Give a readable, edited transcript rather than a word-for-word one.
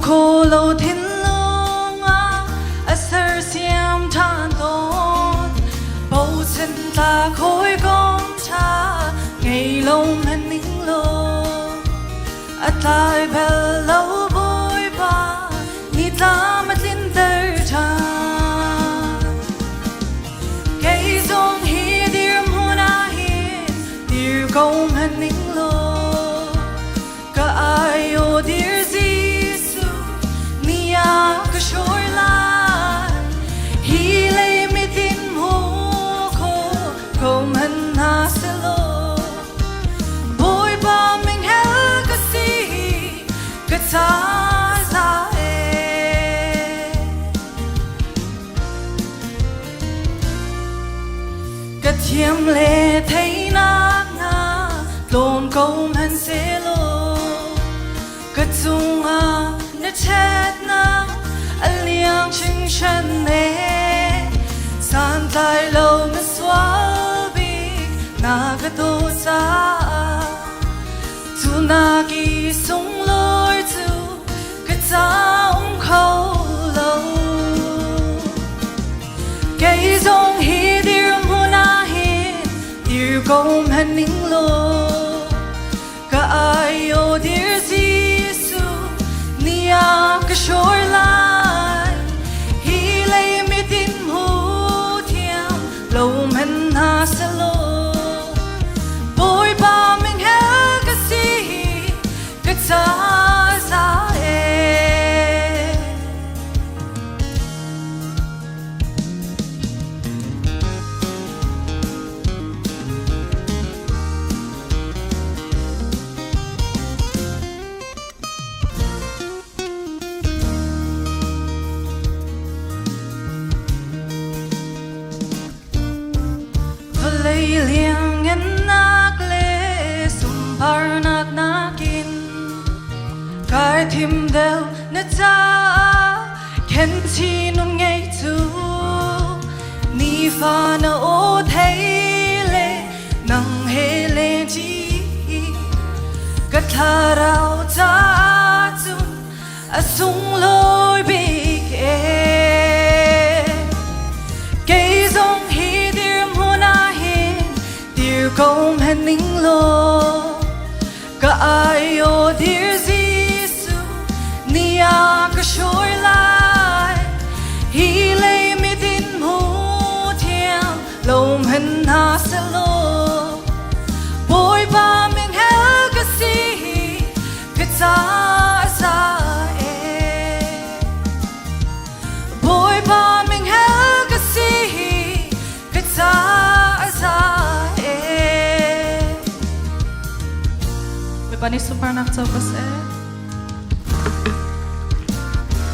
khô lâu thiên lông à sơ xiêm than tôn bầu chân ta khối con cha ngày lâu hân nín lô tai bel lâu bôi ba ni ta mất tin tơ cha cây dòng hi điềm hôn hi điềm công hân nín lô cả ai ô điềm Giêsu ni a cái shore line hi lay mi tin hồ khô công hân na se lô bôi ba mình hel cái gì cái ta ra cái thiêm lệ thấy nát ngà lồn công hân se lô cái dung nó chết na liang chinh chân nè san tai lâu nó xóa bi na cái tô sa tu na ki sung lối tu cái ta ung khâu lâu cái dòng hi điềm hôn hi điềm công hân nín lô cả ai ô điềm Giêsu ni a cái shore line hi lay mi tin hu thiam lâu hân ha se lô bôi ba mình hel cái gì cái ta ra lay liang en nak le sum par nak nakin kai thim del na cha khen chi nun ngay tu ni fa na o thei le nang he le chi ka tha rao cha chun a sung loi bi ke cây dòng hi điềm hôn công hân nín lô cả ai ô điềm Giêsu ni a cái shore line hi lay mi tin hu thiam lâu hân ha se lô bôi ba mình hel cái gì cái ta ra bôi ba mình hel cái gì cái ta ra Panis super nak sa